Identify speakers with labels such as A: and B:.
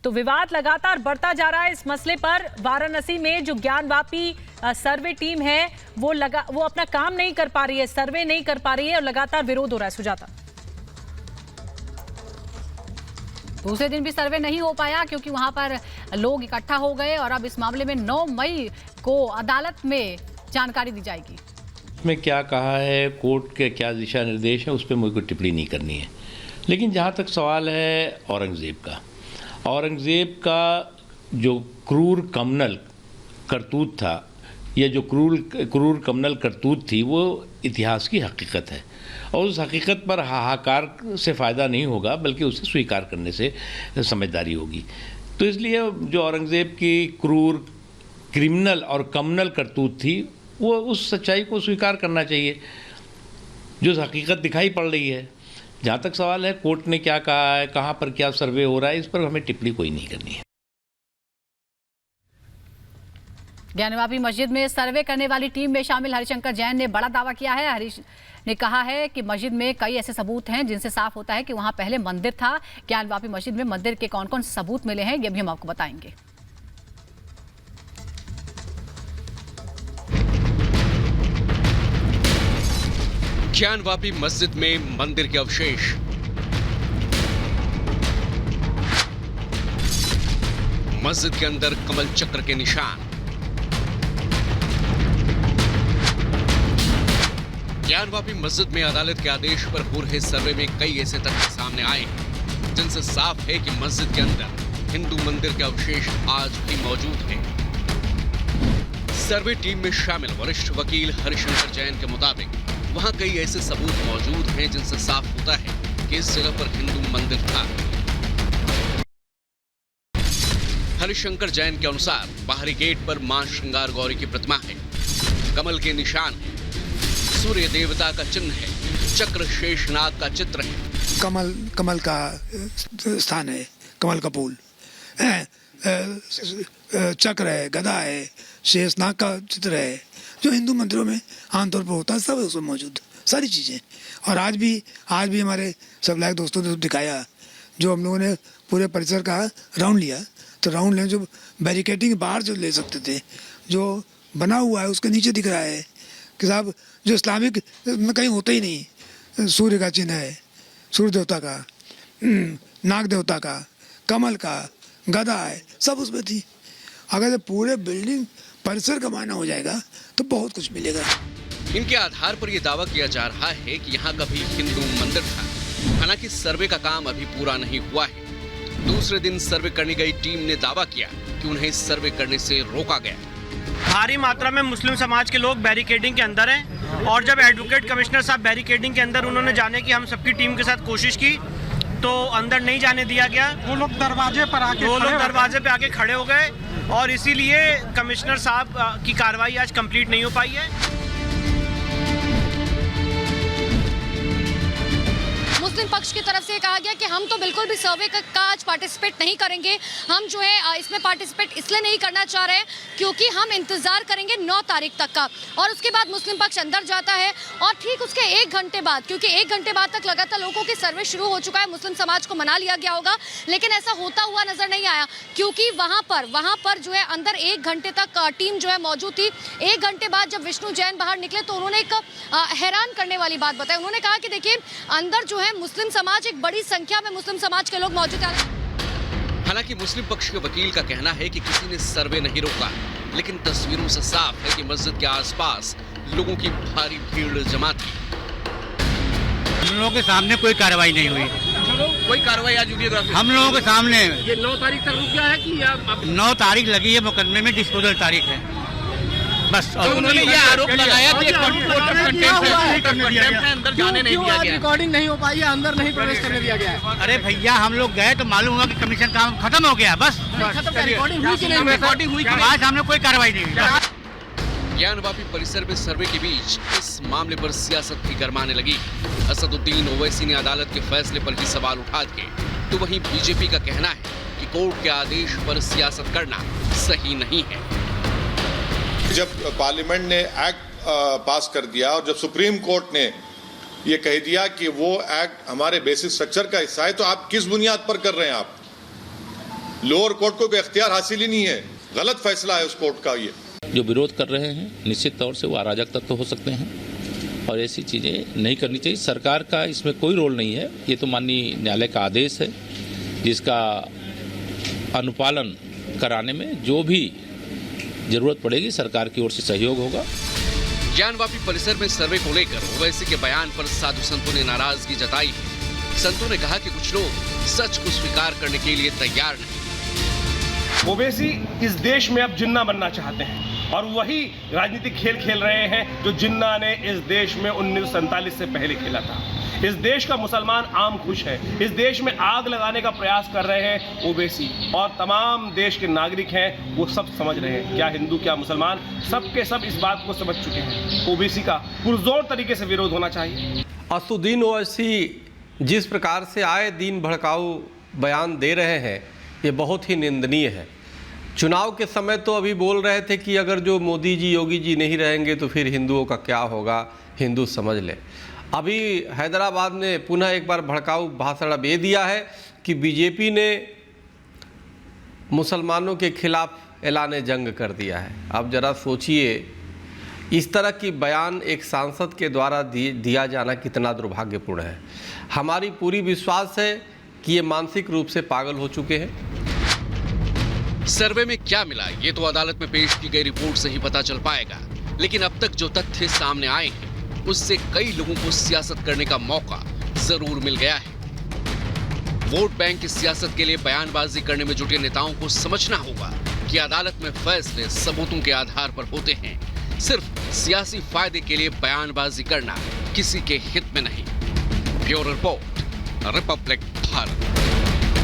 A: तो विवाद लगातार बढ़ता जा रहा है इस मसले पर। वाराणसी में जो ज्ञानवापी सर्वे टीम है वो अपना काम नहीं कर पा रही है, सर्वे नहीं कर पा रही है और लगातार विरोध हो रहा है। सुजाता,
B: दूसरे दिन भी सर्वे नहीं हो पाया क्योंकि वहां पर लोग इकट्ठा हो गए और अब इस मामले में 9 मई को अदालत में जानकारी दी जाएगी।
C: में क्या कहा है, कोर्ट के क्या दिशा निर्देश है, उस पर मुझे कोई टिप्पणी नहीं करनी है। लेकिन जहाँ तक सवाल है औरंगज़ेब का जो क्रूर कमनल करतूत था, या जो क्रूर कमनल करतूत थी, वो इतिहास की हकीकत है और उस हकीकत पर हाहाकार से फ़ायदा नहीं होगा, बल्कि उसे स्वीकार करने से समझदारी होगी। तो इसलिए जो औरंगज़ेब की क्रूर क्रिमिनल और कमनल करतूत थी, वो उस सच्चाई को स्वीकार करना चाहिए जो हकीकत दिखाई पड़ रही है। जहाँ तक सवाल है कोर्ट ने क्या कहा है, कहाँ पर क्या सर्वे हो रहा है, इस पर हमें टिप्पणी कोई नहीं करनी है।
B: ज्ञानवापी मस्जिद में सर्वे करने वाली टीम में शामिल हरिशंकर जैन ने बड़ा दावा किया है। हरीश ने कहा है कि मस्जिद में कई ऐसे सबूत हैं जिनसे साफ होता है कि वहां पहले मंदिर था। ज्ञानवापी मस्जिद में मंदिर के कौन कौन सबूत मिले हैं, ये भी हम आपको बताएंगे।
D: ज्ञानवापी मस्जिद में मंदिर के अवशेष, मस्जिद के अंदर कमल चक्र के निशान, ज्ञानवापी मस्जिद में अदालत के आदेश पर हो रहे सर्वे में कई ऐसे तथ्य सामने आए हैं जिनसे साफ है कि मस्जिद के अंदर हिंदू मंदिर के अवशेष आज भी मौजूद हैं। सर्वे टीम में शामिल वरिष्ठ वकील हरिशंकर जैन के मुताबिक वहां कई ऐसे सबूत मौजूद हैं जिनसे साफ होता है कि इस जगह पर हिंदू मंदिर था। हरिशंकर जैन के अनुसार बाहरी गेट पर मां श्रृंगार गौरी की प्रतिमा है, कमल के निशान है, सूर्य देवता का चिन्ह है, चक्र शेषनाग का चित्र है,
E: कमल का स्थान है, कमल का फूल, चक्र है, गदा है, शेषनाग का चित्र है, जो हिंदू मंदिरों में आमतौर पर होता है, सब उसमें मौजूद सारी चीज़ें। और आज भी हमारे सब लायक दोस्तों ने दिखाया, जो हम लोगों ने पूरे परिसर का राउंड लिया, तो राउंड लें जो बैरिकेडिंग बाहर जो ले सकते थे, जो बना हुआ है उसके नीचे दिख रहा है कि साहब जो इस्लामिक में कहीं होता ही नहीं, सूर्य का चिन्ह है, सूर्य देवता का, नाग देवता का, कमल का, गदा है, सब उसमें थी। अगर पूरे बिल्डिंग परिसर का मायना हो जाएगा तो बहुत कुछ मिलेगा।
D: इनके आधार पर यह दावा किया जा रहा है कि यहाँ कभी हिंदू मंदिर था। हालांकि सर्वे का काम अभी पूरा नहीं हुआ है। दूसरे दिन सर्वे करने गई टीम ने दावा किया कि उन्हें सर्वे करने से रोका गया।
F: भारी मात्रा में मुस्लिम समाज के लोग बैरिकेडिंग के अंदर हैं और जब एडवोकेट कमिश्नर साहब बैरिकेडिंग के अंदर उन्होंने जाने की हम सबकी टीम के साथ कोशिश की तो अंदर नहीं जाने दिया गया। वो लोग दरवाजे पे आके खड़े हो गए और इसीलिए कमिश्नर साहब की कार्रवाई आज कंप्लीट नहीं हो पाई है।
G: मुस्लिम पक्ष की तरफ से कहा गया कि हम तो बिल्कुल भी सर्वे का आज पार्टिसिपेट नहीं करेंगे। हम जो है इसमें पार्टिसिपेट इसलिए नहीं करना चाह रहे हैं क्योंकि हम इंतजार करेंगे 9 तारीख तक का, और उसके बाद मुस्लिम पक्ष अंदर जाता है और ठीक उसके 1 घंटे बाद, क्योंकि 1 घंटे बाद तक लगातार लोगों के सर्वे शुरू हो चुका है, मुस्लिम समाज को मना लिया गया होगा, लेकिन ऐसा होता हुआ नजर नहीं आया क्योंकि वहां पर जो है अंदर 1 घंटे तक टीम जो है मौजूद थी। 1 घंटे बाद जब विष्णु जैन बाहर निकले तो उन्होंने एक हैरान करने वाली बात बताई। उन्होंने कहा कि देखिए अंदर जो है मुस्लिम समाज, एक बड़ी संख्या में मुस्लिम समाज के लोग मौजूद हैं।
D: हालांकि मुस्लिम पक्ष के वकील का कहना है कि किसी ने सर्वे नहीं रोका, लेकिन तस्वीरों से साफ है कि मस्जिद के आसपास लोगों की भारी भीड़ जमा थी।
H: हम लोगों के सामने कोई कार्रवाई नहीं हुई।
D: कोई कार्रवाई आज वीडियोग्राफी
H: हम लोगों के सामने
F: ये 9 तारीख तक रुक गया है कि
H: 9 तारीख लगी है, मुकदमे में डिस्पोजल तारीख है बस।
F: तो उन्होंने ये आरोप लगाया कि अंदर जाने नहीं दिया गया, रिकॉर्डिंग नहीं हो पाई है, अंदर नहीं प्रवेश करने दिया गया है।
H: अरे भैया हम लोग गए तो मालूम हुआ कि कमीशन काम खत्म हो गया, बस
F: रिकॉर्डिंग हुई कि नहीं? रिकॉर्डिंग हुई कि
H: आज सामने कोई कार्रवाई नहीं हुई।
D: ज्ञानवापी परिसर में सर्वे के बीच इस मामले पर सियासत भी गरमाने लगी। असदुद्दीन ओवैसी ने अदालत के फैसले पर भी सवाल उठा दिए, तो वहीं बीजेपी का कहना है कि कोर्ट के आदेश पर सियासत करना सही नहीं है।
I: जब पार्लियामेंट ने एक्ट पास कर दिया और जब सुप्रीम कोर्ट ने ये कह दिया कि वो एक्ट हमारे बेसिक स्ट्रक्चर का हिस्सा है, तो आप किस बुनियाद पर कर रहे हैं? आप लोअर कोर्ट को कोई इख्तियार हासिल ही नहीं है, गलत फैसला है उस कोर्ट का। ये
C: जो विरोध कर रहे हैं निश्चित तौर से वो अराजक तत्व हो सकते हैं और ऐसी चीज़ें नहीं करनी चाहिए। सरकार का इसमें कोई रोल नहीं है, ये तो माननीय न्यायालय का आदेश है जिसका अनुपालन कराने में जो भी जरूरत पड़ेगी सरकार की ओर से सहयोग होगा।
D: ज्ञानवापी परिसर में सर्वे को लेकर ओवैसी के बयान पर साधु संतों ने नाराजगी जताई है। संतों ने कहा कि कुछ लोग सच को स्वीकार करने के लिए तैयार नहीं।
J: ओवैसी इस देश में अब जिन्ना बनना चाहते हैं और वही राजनीतिक खेल खेल रहे हैं जो जिन्ना ने इस देश में 1947 से पहले खेला था। इस देश का मुसलमान आम खुश है, इस देश में आग लगाने का प्रयास कर रहे हैं ओवैसी, और तमाम देश के नागरिक हैं वो सब समझ रहे हैं, क्या हिंदू क्या मुसलमान, सबके सब इस बात को समझ चुके हैं। ओवैसी का पुरजोर तरीके से विरोध होना चाहिए।
K: असदुद्दीन ओवैसी जिस प्रकार से आए दिन भड़काऊ बयान दे रहे हैं ये बहुत ही निंदनीय है। चुनाव के समय तो अभी बोल रहे थे कि अगर जो मोदी जी योगी जी नहीं रहेंगे तो फिर हिंदुओं का क्या होगा, हिंदू समझ ले। अभी हैदराबाद ने पुनः एक बार भड़काऊ भाषण अब ये दिया है कि बीजेपी ने मुसलमानों के खिलाफ ऐलान जंग कर दिया है। अब जरा सोचिए इस तरह की बयान एक सांसद के द्वारा दिया जाना कितना दुर्भाग्यपूर्ण है। हमारी पूरी विश्वास है कि ये मानसिक रूप से पागल हो चुके हैं।
D: सर्वे में क्या मिला ये तो अदालत में पेश की गई रिपोर्ट से ही पता चल पाएगा, लेकिन अब तक जो तथ्य सामने आए हैं उससे कई लोगों को सियासत करने का मौका जरूर मिल गया है। वोट बैंक की सियासत के लिए बयानबाजी करने में जुटे नेताओं को समझना होगा कि अदालत में फैसले सबूतों के आधार पर होते हैं। सिर्फ सियासी फायदे के लिए बयानबाजी करना किसी के हित में नहीं। Bureau report, Republic Bharat.